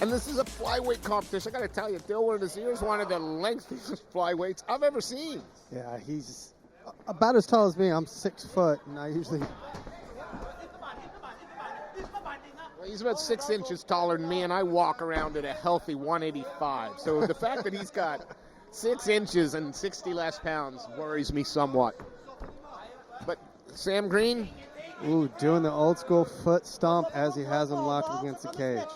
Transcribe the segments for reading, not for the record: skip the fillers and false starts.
And this is a flyweight competition. I got to tell you, Dilawar Nasir is one of the lengthiest flyweights I've ever seen. Yeah, he's about as tall as me. I'm 6 foot, and I usually... Well, he's about 6 inches taller than me, and I walk around at a healthy 185. So the fact that he's got 6 inches and 60 less pounds worries me somewhat. But Sam Green... Ooh, doing the old school foot stomp as he has him locked against the cage.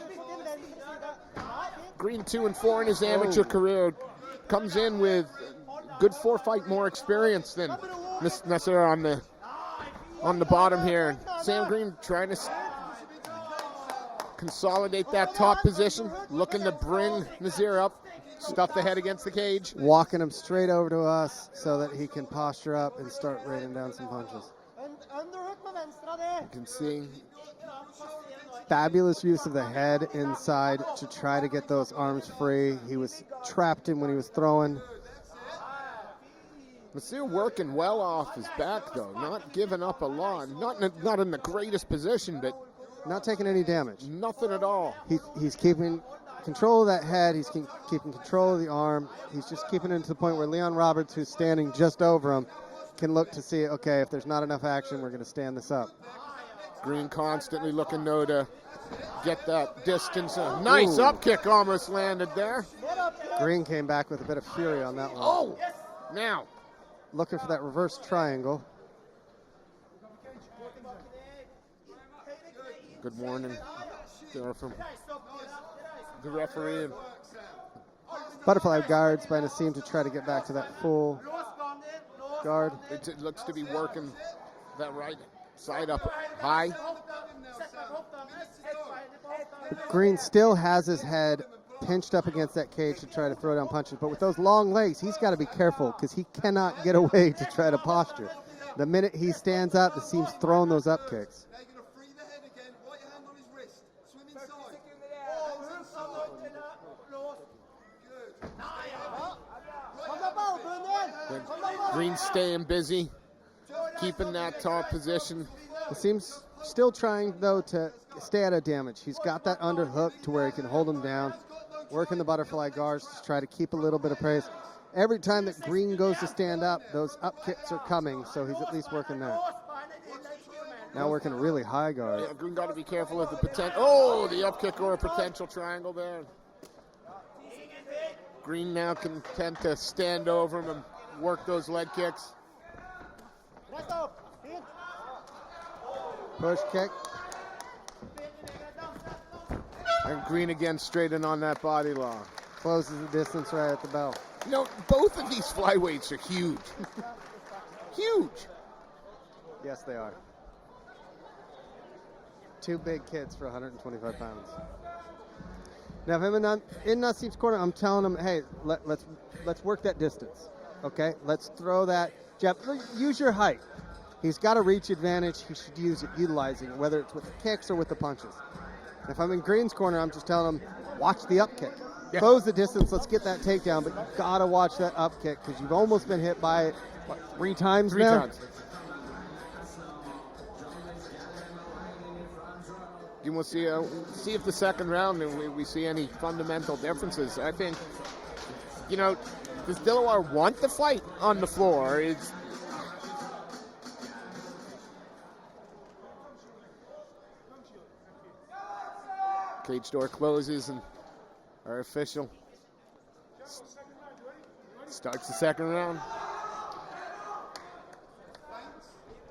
Green 2-4 in his amateur career, comes in with good 4-fight more experience than Nasir on the bottom here. Sam Green trying to consolidate that top position, looking to bring Nasir up, stuff the head against the cage. Walking him straight over to us so that he can posture up and start raining down some punches. You can see fabulous use of the head inside to try to get those arms free. He was trapped in when he was throwing. Nasir working well off his back, though, not giving up a lot. Not in the greatest position, but not taking any damage. Nothing at all. He's keeping control of that head. He's keeping control of the arm. He's just keeping it to the point where Leon Roberts, who's standing just over him, can look to see, okay, if there's not enough action, we're going to stand this up. Green constantly looking, though, to get that distance. A nice up kick almost landed there. Green came back with a bit of fury on that one. Oh, now. Looking for that reverse triangle. Good warning there from the referee. Butterfly guards by Nassim to try to get back to that full guard. It looks to be working that right side up high. Green still has his head pinched up against that cage to try to throw down punches, but with those long legs, he's got to be careful because he cannot get away to try to posture. The minute he stands up, Nassim's throwing those up kicks. Green staying busy, keeping that top position. Nassim's still trying, though, to stay out of damage. He's got that underhook to where he can hold him down, working the butterfly guards to try to keep a little bit of pace. Every time that Green goes to stand up, those up kicks are coming, so he's at least working that. Now working a really high guard. Yeah, Green got to be careful of the potential. Oh, the up kick or a potential triangle there. Green now can tend to stand over him and work those leg kicks. Push kick. And Green again straight in on that body lock. Closes the distance right at the bell. You know, both of these flyweights are huge. Huge. Yes, they are. Two big kids for 125 pounds. Now, if I'm in Nassim's corner, I'm telling him, hey, let's work that distance. Okay, let's throw that jab. Use your height. He's got a reach advantage. He should use it, utilizing it, whether it's with the kicks or with the punches. If I'm in Green's corner, I'm just telling him, watch the up kick. Yeah. Close the distance. Let's get that takedown, but you've got to watch that up kick because you've almost been hit by it, what, 3 times now? 3 times. And we'll see if the second round we see any fundamental differences. I think, you know, does Dilawar want the fight on the floor? Cage door closes and our official starts the second round.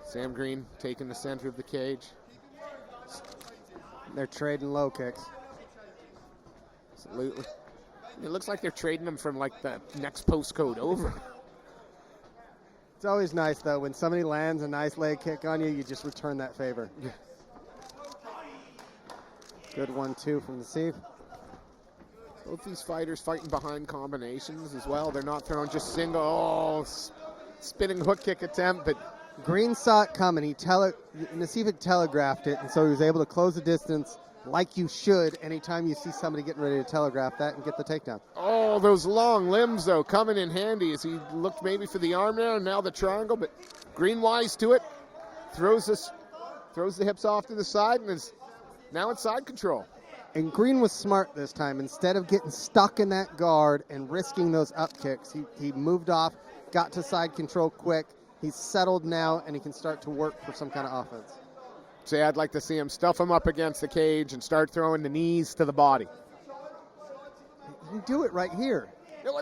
Sam Green taking the center of the cage. They're trading low kicks. Absolutely. It looks like they're trading them from like the next postcode over. It's always nice, though, when somebody lands a nice leg kick on you, you just return that favor. Yeah. Good 1-2 from the Steve. Both these fighters fighting behind combinations as well. They're not throwing just single, spinning hook kick attempt, but Green saw it coming. Nasif had telegraphed it, and so he was able to close the distance like you should anytime you see somebody getting ready to telegraph that and get the takedown. Oh, those long limbs, though, coming in handy as he looked maybe for the arm there, and now the triangle, but Green wise to it, throws the hips off to the side, and is now in side control. And Green was smart this time. Instead of getting stuck in that guard and risking those up kicks, he moved off, got to side control quick. He's settled now, and he can start to work for some kind of offense. See, I'd like to see him stuff him up against the cage and start throwing the knees to the body. You can do it right here. No,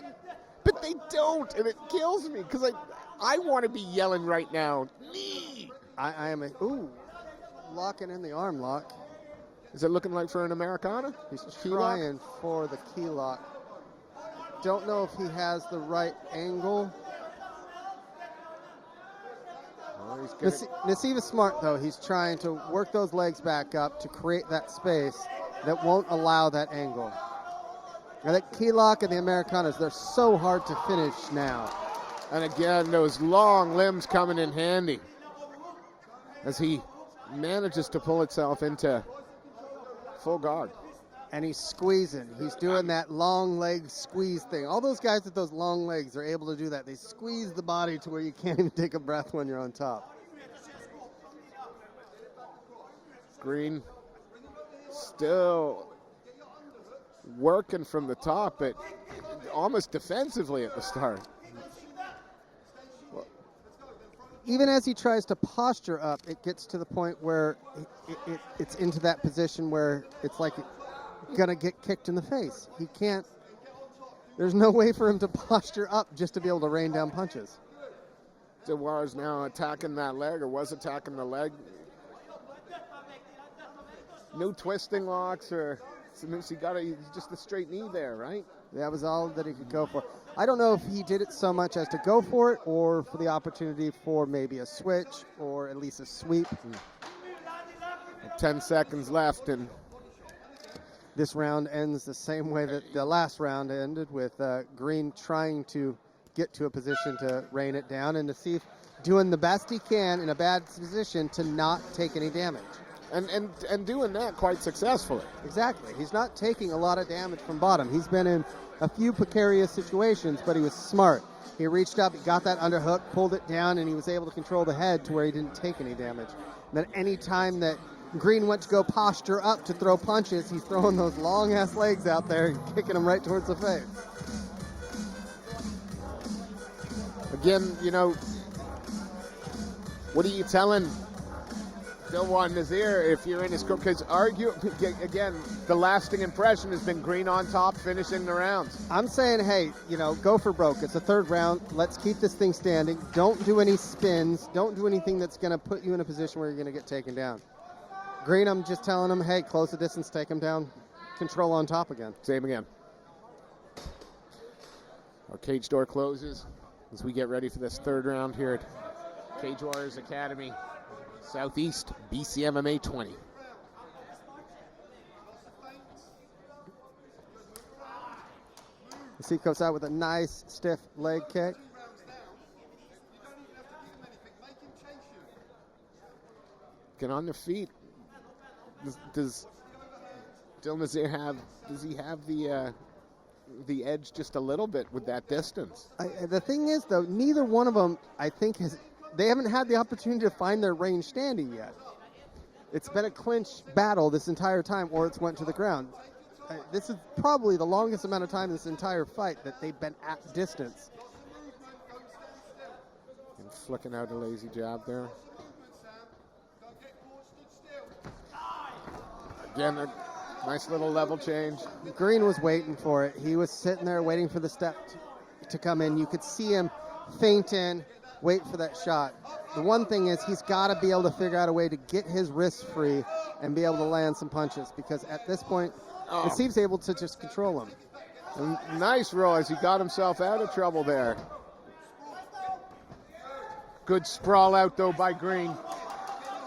but they don't, and it kills me because I want to be yelling right now, knee. I am locking in the arm lock. Is it looking like for an Americana? He's trying for the key lock. Don't know if he has the right angle. Nassif is smart, though. He's trying to work those legs back up to create that space that won't allow that angle. Now, that key lock and the Americanas, they're so hard to finish now. And again, those long limbs coming in handy as he manages to pull itself into full guard. And he's squeezing. He's doing that long leg squeeze thing. All those guys with those long legs are able to do that. They squeeze the body to where you can't even take a breath when you're on top. Green still working from the top, but almost defensively at the start. Even as he tries to posture up, it gets to the point where it's into that position where it's like gonna get kicked in the face. He can't, there's no way for him to posture up just to be able to rain down punches. Dilawar's now attacking that leg, or was attacking the leg. No twisting locks, or he got just a straight knee there, right? That was all that he could go for. I don't know if he did it so much as to go for it or for the opportunity for maybe a switch or at least a sweep. 10 seconds left, and this round ends the same way that the last round ended, with Green trying to get to a position to rain it down, and Nassif doing the best he can in a bad position to not take any damage. And doing that quite successfully. Exactly. He's not taking a lot of damage from bottom. He's been in a few precarious situations, but he was smart. He reached up, he got that underhook, pulled it down, and he was able to control the head to where he didn't take any damage. And then any time that Green went to go posture up to throw punches, he's throwing those long-ass legs out there and kicking them right towards the face. Again, you know, what are you telling Dilawar Nasir if you're in his group? Because again, the lasting impression has been Green on top, finishing the rounds. I'm saying, hey, you know, go for broke. It's the third round. Let's keep this thing standing. Don't do any spins. Don't do anything that's going to put you in a position where you're going to get taken down. Green, I'm just telling him, hey, close the distance, take him down, control on top again. Same again. Our cage door closes as we get ready for this third round here at Cage Warriors Academy Southeast BCMMA20. Nassif comes out with a nice stiff leg kick. Get on their feet. Does Dil Nasir have the edge just a little bit with that distance? The thing is, though, neither one of them, I think, they haven't had the opportunity to find their range standing yet. It's been a clinch battle this entire time, or it's went to the ground. This is probably the longest amount of time in this entire fight that they've been at distance. And flicking out a lazy jab there. Again, a nice little level change. Green was waiting for it. He was sitting there waiting for the step to come in. You could see him feint in, wait for that shot. The one thing is he's got to be able to figure out a way to get his wrist free and be able to land some punches, because at this point, Nassif's able to just control him. And nice roll as he got himself out of trouble there. Good sprawl out, though, by Green.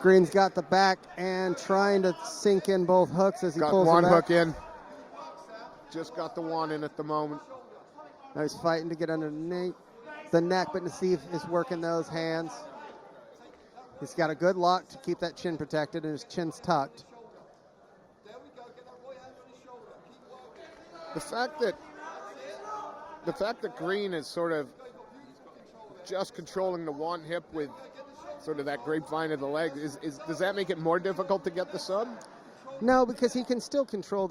Green's got the back and trying to sink in both hooks as he pulls one them back. hook in. Just got the one in at the moment. Now he's fighting to get underneath the neck, but Nassif is working those hands. He's got a good lock to keep that chin protected, and his chin's tucked. The fact that Green is sort of just controlling the one hip with sort of that grapevine of the leg, does that make it more difficult to get the sub? No, because he can still control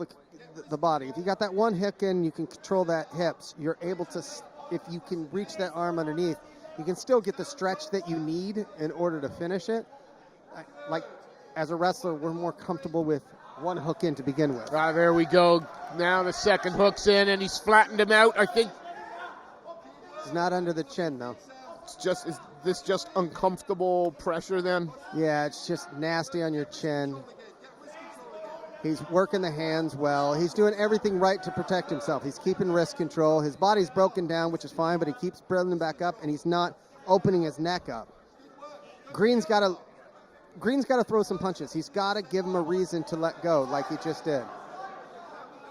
the body. If you got that one hook in, you can control that hips. You're able to, if you can reach that arm underneath, you can still get the stretch that you need in order to finish it. Like, as a wrestler, we're more comfortable with one hook in to begin with. Ah, there we go. Now the second hook's in, and he's flattened him out. I think he's not under the chin, though. Is this just uncomfortable pressure then? Yeah, it's just nasty on your chin. He's working the hands well. He's doing everything right to protect himself. He's keeping wrist control. His body's broken down, which is fine, but he keeps building back up, and he's not opening his neck up. Green's got to throw some punches. He's got to give him a reason to let go, like he just did.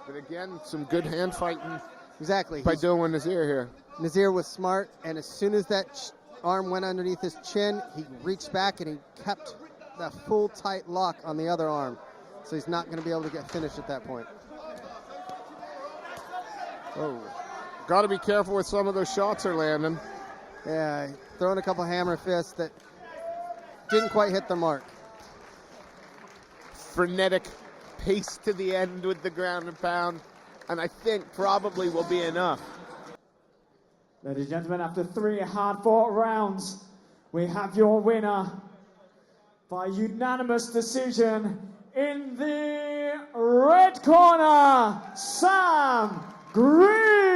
But again, some good hand fighting. Exactly. By Dilawar Nasir here. Nasir was smart, and as soon as that arm went underneath his chin, he reached back and he kept the full tight lock on the other arm. So he's not going to be able to get finished at that point. Oh, got to be careful with some of those shots are landing. Yeah, throwing a couple hammer fists that didn't quite hit the mark. Frenetic pace to the end with the ground and pound, and I think probably will be enough. Ladies and gentlemen, after 3 hard-fought rounds, we have your winner by unanimous decision in the red corner, Sam Green.